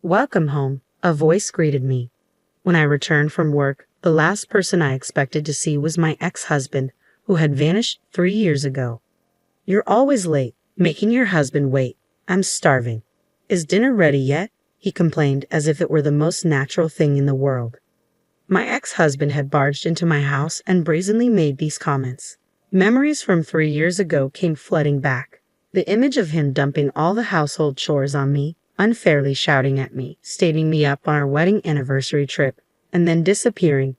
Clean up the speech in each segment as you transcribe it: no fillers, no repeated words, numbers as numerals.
Welcome home, a voice greeted me. When I returned from work, the last person I expected to see was my ex-husband, who had vanished 3 years ago. You're always late, making your husband wait. I'm starving. Is dinner ready yet? He complained as if it were the most natural thing in the world. My ex-husband had barged into my house and brazenly made these comments. Memories from 3 years ago came flooding back. The image of him dumping all the household chores on me, unfairly shouting at me, stating me up on our wedding anniversary trip, and then disappearing,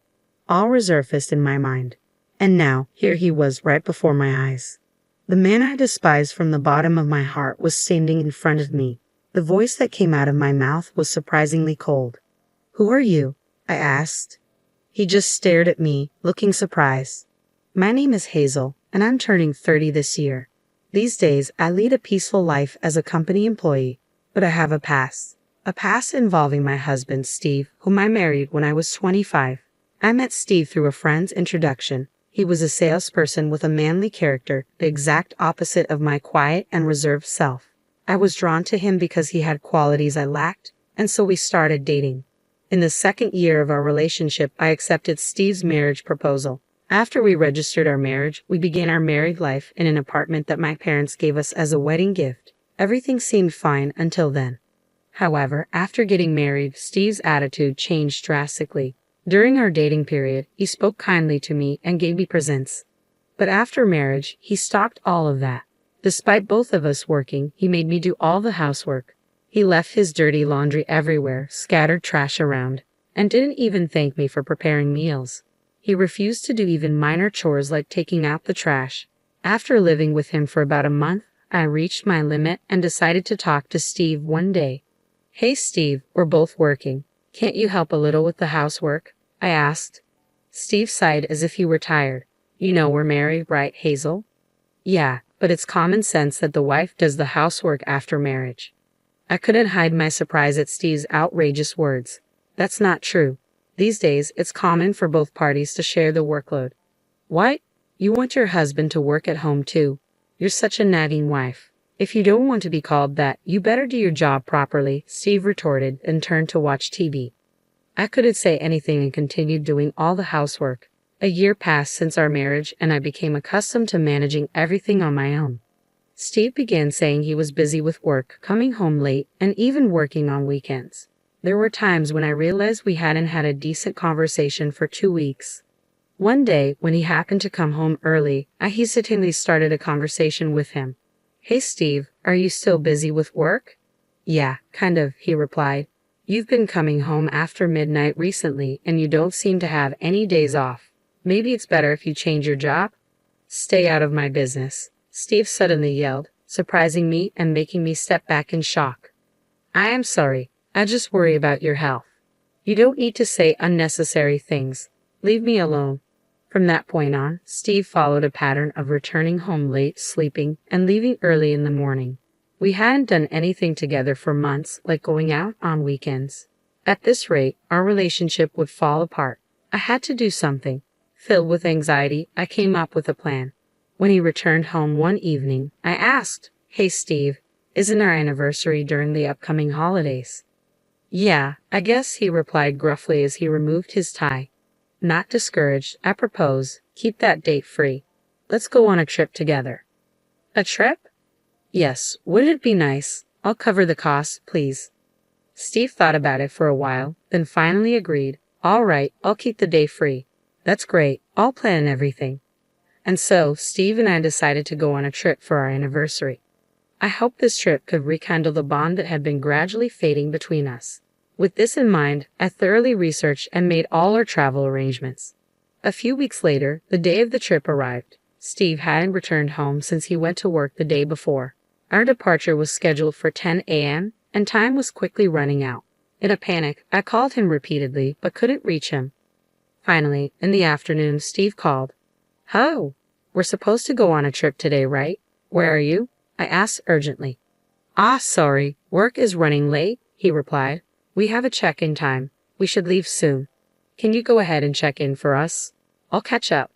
all resurfaced in my mind. And now, here he was right before my eyes. The man I despised from the bottom of my heart was standing in front of me. The voice that came out of my mouth was surprisingly cold. "Who are you?" I asked. He just stared at me, looking surprised. "My name is Hazel, and I'm turning 30 this year. These days, I lead a peaceful life as a company employee, but I have a past. A past involving my husband, Steve, whom I married when I was 25. I met Steve through a friend's introduction. He was a salesperson with a manly character, the exact opposite of my quiet and reserved self. I was drawn to him because he had qualities I lacked, and so we started dating. In the second year of our relationship, I accepted Steve's marriage proposal. After we registered our marriage, we began our married life in an apartment that my parents gave us as a wedding gift. Everything seemed fine until then. However, after getting married, Steve's attitude changed drastically. During our dating period, he spoke kindly to me and gave me presents. But after marriage, he stopped all of that. Despite both of us working, he made me do all the housework. He left his dirty laundry everywhere, scattered trash around, and didn't even thank me for preparing meals. He refused to do even minor chores like taking out the trash. After living with him for about a month, I reached my limit and decided to talk to Steve one day. "Hey Steve, we're both working. Can't you help a little with the housework?" I asked. Steve sighed as if he were tired. "You know we're married, right, Hazel?" "Yeah, but it's common sense that the wife does the housework after marriage." I couldn't hide my surprise at Steve's outrageous words. "That's not true. These days, it's common for both parties to share the workload." "What? You want your husband to work at home too? You're such a nagging wife. If you don't want to be called that, you better do your job properly," Steve retorted and turned to watch TV. I couldn't say anything and continued doing all the housework. A year passed since our marriage and I became accustomed to managing everything on my own. Steve began saying he was busy with work, coming home late, and even working on weekends. There were times when I realized we hadn't had a decent conversation for 2 weeks. One day, when he happened to come home early, I hesitantly started a conversation with him. "Hey Steve, are you still busy with work?" "Yeah, kind of," he replied. "You've been coming home after midnight recently, and you don't seem to have any days off. Maybe it's better if you change your job?" "Stay out of my business," Steve suddenly yelled, surprising me and making me step back in shock. "I am sorry. I just worry about your health. You don't need to say unnecessary things. Leave me alone." From that point on, Steve followed a pattern of returning home late, sleeping, and leaving early in the morning. We hadn't done anything together for months, like going out on weekends. At this rate, our relationship would fall apart. I had to do something. Filled with anxiety, I came up with a plan. When he returned home one evening, I asked, "Hey Steve, isn't our anniversary during the upcoming holidays?" "Yeah, I guess," he replied gruffly as he removed his tie. Not discouraged, I proposed, "Keep that date free. Let's go on a trip together." "A trip?" "Yes, wouldn't it be nice? I'll cover the costs, please." Steve thought about it for a while, then finally agreed. "All right, I'll keep the day free." "That's great. I'll plan everything." And so, Steve and I decided to go on a trip for our anniversary. I hoped this trip could rekindle the bond that had been gradually fading between us. With this in mind, I thoroughly researched and made all our travel arrangements. A few weeks later, the day of the trip arrived. Steve hadn't returned home since he went to work the day before. Our departure was scheduled for 10 a.m., and time was quickly running out. In a panic, I called him repeatedly, but couldn't reach him. Finally, in the afternoon, Steve called. "Ho! We're supposed to go on a trip today, right? Where are you?" I asked urgently. "Ah, sorry, work is running late," he replied. "We have a check-in time. We should leave soon. Can you go ahead and check in for us? I'll catch up."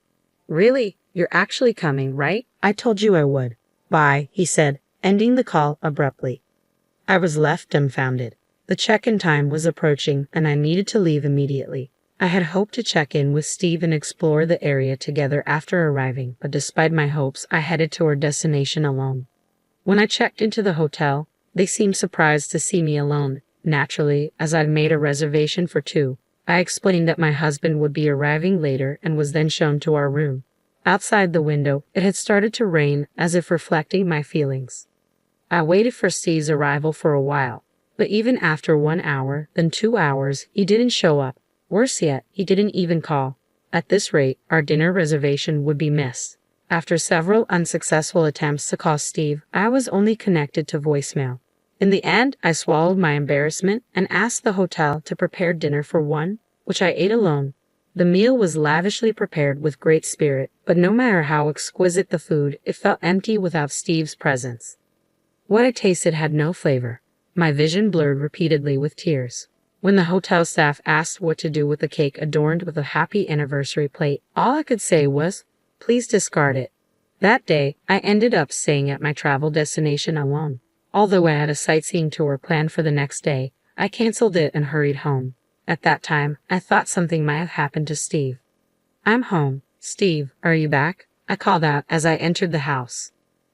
"Really? You're actually coming, right?" "I told you I would." "Bye," he said, ending the call abruptly. I was left dumbfounded. The check-in time was approaching, and I needed to leave immediately. I had hoped to check in with Steve and explore the area together after arriving, but despite my hopes, I headed to our destination alone. When I checked into the hotel, they seemed surprised to see me alone. Naturally, as I'd made a reservation for two, I explained that my husband would be arriving later and was then shown to our room. Outside the window, it had started to rain, as if reflecting my feelings. I waited for Steve's arrival for a while, but even after 1 hour, then 2 hours, he didn't show up. Worse yet, he didn't even call. At this rate, our dinner reservation would be missed. After several unsuccessful attempts to call Steve, I was only connected to voicemail. In the end, I swallowed my embarrassment and asked the hotel to prepare dinner for one, which I ate alone. The meal was lavishly prepared with great spirit, but no matter how exquisite the food, it felt empty without Steve's presence. What I tasted had no flavor. My vision blurred repeatedly with tears. When the hotel staff asked what to do with the cake adorned with a happy anniversary plate, all I could say was, "Please discard it." That day, I ended up staying at my travel destination alone. Although I had a sightseeing tour planned for the next day, I canceled it and hurried home. At that time, I thought something might have happened to Steve. "I'm home. Steve, are you back?" I called out as I entered the house.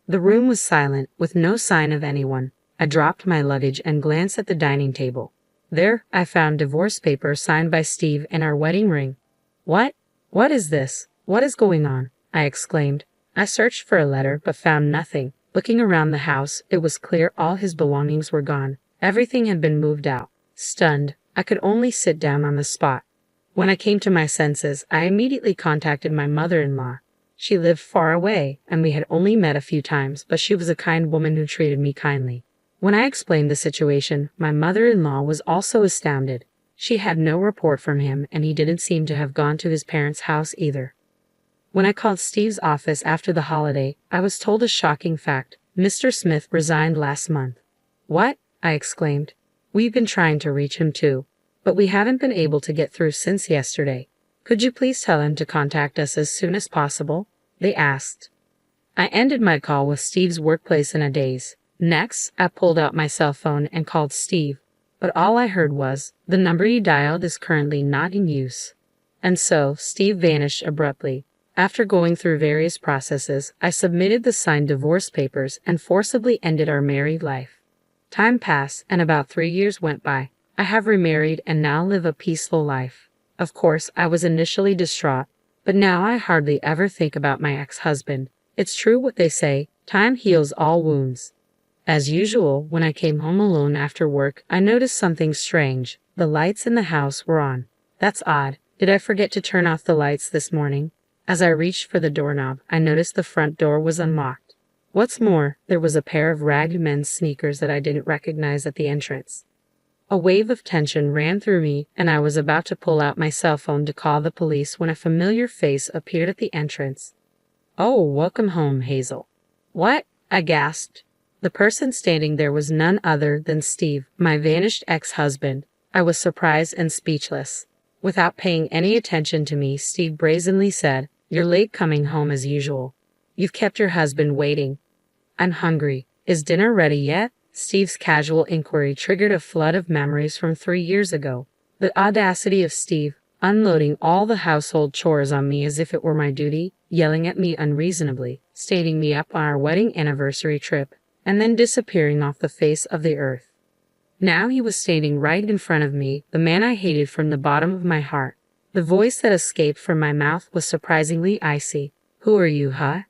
The room was silent, with no sign of anyone. I dropped my luggage and glanced at the dining table. There, I found divorce papers signed by Steve and our wedding ring. "What? What is this? What is going on?" I exclaimed. I searched for a letter, but found nothing. Looking around the house, it was clear all his belongings were gone. Everything had been moved out. Stunned, I could only sit down on the spot. When I came to my senses, I immediately contacted my mother-in-law. She lived far away, and we had only met a few times, but she was a kind woman who treated me kindly. When I explained the situation, my mother-in-law was also astounded. She had no report from him, and he didn't seem to have gone to his parents' house either. When I called Steve's office after the holiday, I was told a shocking fact. Mr. Smith resigned last month. "What?" I exclaimed. "We've been trying to reach him too, but we haven't been able to get through since yesterday. Could you please tell him to contact us as soon as possible?" they asked. I ended my call with Steve's workplace in a daze. Next, I pulled out my cell phone and called Steve, but all I heard was, "The number you dialed is currently not in use." And so, Steve vanished abruptly. After going through various processes, I submitted the signed divorce papers and forcibly ended our married life. Time passed, and about 3 years went by. I have remarried and now live a peaceful life. Of course, I was initially distraught, but now I hardly ever think about my ex-husband. It's true what they say, time heals all wounds. As usual, when I came home alone after work, I noticed something strange. The lights in the house were on. That's odd. Did I forget to turn off the lights this morning? As I reached for the doorknob, I noticed the front door was unlocked. What's more, there was a pair of ragged men's sneakers that I didn't recognize at the entrance. A wave of tension ran through me, and I was about to pull out my cell phone to call the police when a familiar face appeared at the entrance. "Oh, welcome home, Hazel." "What?" I gasped. The person standing there was none other than Steve, my vanished ex-husband. I was surprised and speechless. Without paying any attention to me, Steve brazenly said, "You're late coming home as usual. You've kept your husband waiting." "I'm hungry. Is dinner ready yet?" Steve's casual inquiry triggered a flood of memories from 3 years ago. The audacity of Steve, unloading all the household chores on me as if it were my duty, yelling at me unreasonably, stating me up on our wedding anniversary trip, and then disappearing off the face of the earth. Now he was standing right in front of me, the man I hated from the bottom of my heart. The voice that escaped from my mouth was surprisingly icy. "Who are you, huh?"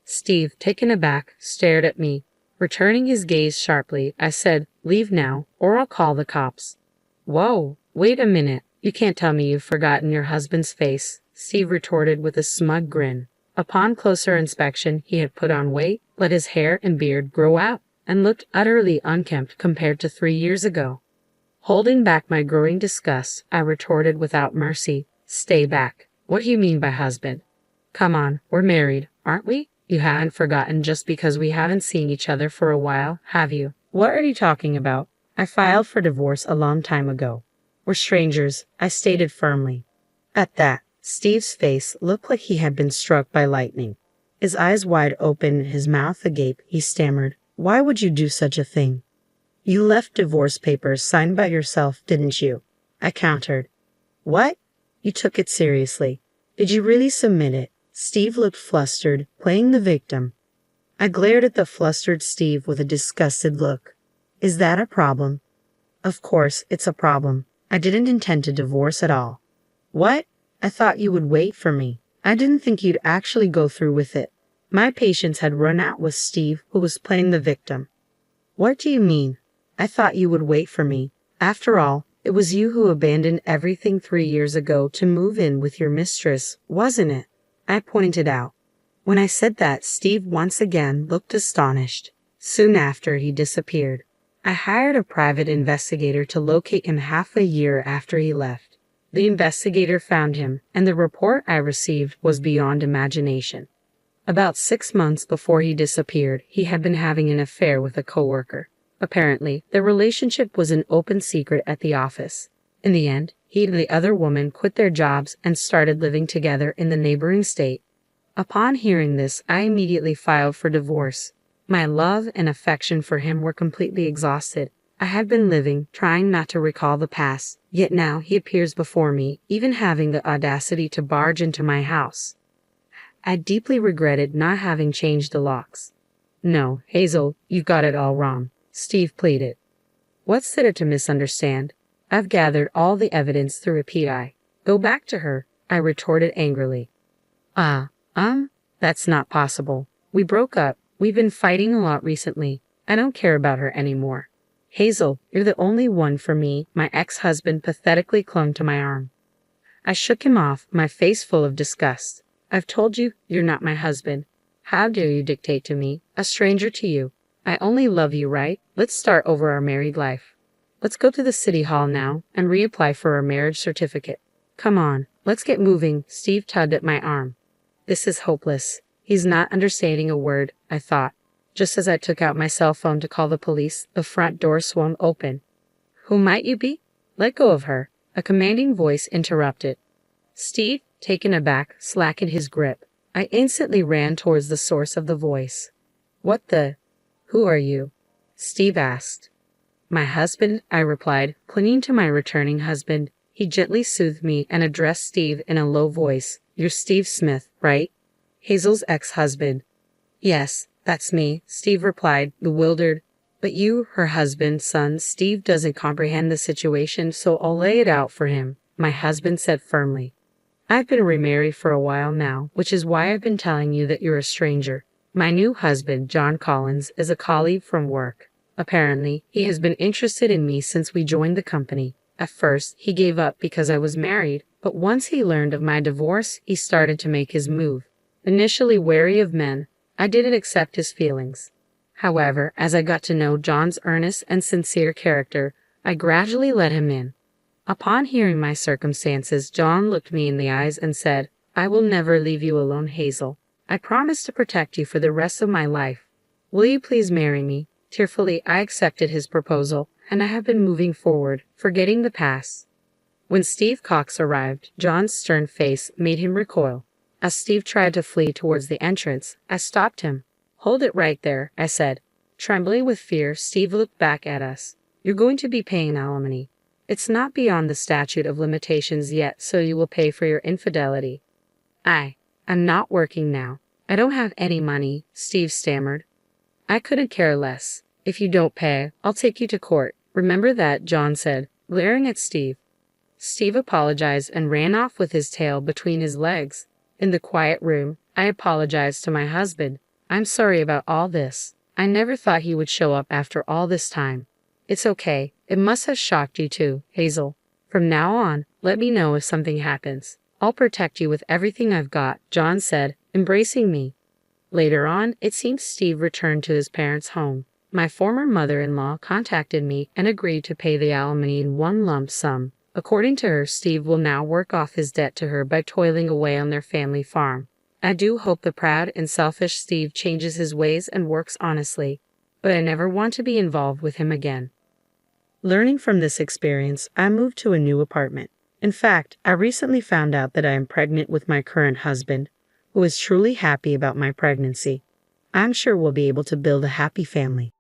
Steve, taken aback, stared at me. Returning his gaze sharply, I said, "Leave now, or I'll call the cops." "Whoa, wait a minute. You can't tell me you've forgotten your husband's face," Steve retorted with a smug grin. Upon closer inspection, he had put on weight, let his hair and beard grow out, and looked utterly unkempt compared to 3 years ago. Holding back my growing disgust, I retorted without mercy, "Stay back. What do you mean by husband? Come on, we're married, aren't we? You haven't forgotten just because we haven't seen each other for a while, have you?" "What are you talking about? I filed for divorce a long time ago. We're strangers," I stated firmly. At that, Steve's face looked like he had been struck by lightning. His eyes wide open, his mouth agape, he stammered, "Why would you do such a thing? You left divorce papers signed by yourself, didn't you? I countered. What? You took it seriously. Did you really submit it? Steve looked flustered, playing the victim. I glared at the flustered Steve with a disgusted look. Is that a problem? Of course, it's a problem. I didn't intend to divorce at all. What? I thought you would wait for me. I didn't think you'd actually go through with it. My patience had run out with Steve, who was playing the victim. What do you mean? I thought you would wait for me. After all, it was you who abandoned everything 3 years ago to move in with your mistress, wasn't it? I pointed out. When I said that, Steve once again looked astonished. Soon after, he disappeared. I hired a private investigator to locate him half a year after he left. The investigator found him, and the report I received was beyond imagination. About 6 months before he disappeared, he had been having an affair with a coworker. Apparently, their relationship was an open secret at the office. In the end, he and the other woman quit their jobs and started living together in the neighboring state. Upon hearing this, I immediately filed for divorce. My love and affection for him were completely exhausted. I had been living, trying not to recall the past, yet now he appears before me, even having the audacity to barge into my house. I deeply regretted not having changed the locks. No, Hazel, you've got it all wrong, Steve pleaded. What's there to misunderstand? I've gathered all the evidence through a PI. Go back to her, I retorted angrily. That's not possible. We broke up. We've been fighting a lot recently. I don't care about her anymore. Hazel, you're the only one for me. My ex-husband pathetically clung to my arm. I shook him off, my face full of disgust. I've told you, you're not my husband. How dare you dictate to me, a stranger to you? I only love you, right? Let's start over our married life. Let's go to the city hall now and reapply for our marriage certificate. Come on, let's get moving. Steve tugged at my arm. This is hopeless. He's not understanding a word, I thought. Just as I took out my cell phone to call the police, the front door swung open. Who might you be? Let go of her. A commanding voice interrupted. Steve, taken aback, slackened his grip. I instantly ran towards the source of the voice. What the? Who are you? Steve asked. My husband, I replied, clinging to my returning husband. He gently soothed me and addressed Steve in a low voice. You're Steve Smith, right? Hazel's ex-husband. Yes, that's me, Steve replied, bewildered. But you, her husband, son, Steve doesn't comprehend the situation, so I'll lay it out for him, my husband said firmly. I've been remarried for a while now, which is why I've been telling you that you're a stranger. My new husband, John Collins, is a colleague from work. Apparently, he has been interested in me since we joined the company. At first, he gave up because I was married, but once he learned of my divorce, he started to make his move. Initially wary of men, I didn't accept his feelings. However, as I got to know John's earnest and sincere character, I gradually let him in. Upon hearing my circumstances, John looked me in the eyes and said, I will never leave you alone, Hazel. I promise to protect you for the rest of my life. Will you please marry me? Tearfully, I accepted his proposal, and I have been moving forward, forgetting the past. When Steve Cox arrived, John's stern face made him recoil. As Steve tried to flee towards the entrance, I stopped him. Hold it right there, I said. Trembling with fear, Steve looked back at us. You're going to be paying alimony. It's not beyond the statute of limitations yet, so you will pay for your infidelity. I'm not working now. I don't have any money, Steve stammered. I couldn't care less. If you don't pay, I'll take you to court. Remember that, John said, glaring at Steve. Steve apologized and ran off with his tail between his legs. In the quiet room, I apologized to my husband. I'm sorry about all this. I never thought he would show up after all this time. It's okay. It must have shocked you too, Hazel. From now on, let me know if something happens. I'll protect you with everything I've got, John said, embracing me. Later on, it seems Steve returned to his parents' home. My former mother-in-law contacted me and agreed to pay the alimony in one lump sum. According to her, Steve will now work off his debt to her by toiling away on their family farm. I do hope the proud and selfish Steve changes his ways and works honestly, but I never want to be involved with him again. Learning from this experience, I moved to a new apartment. In fact, I recently found out that I am pregnant with my current husband, who is truly happy about my pregnancy. I'm sure we'll be able to build a happy family.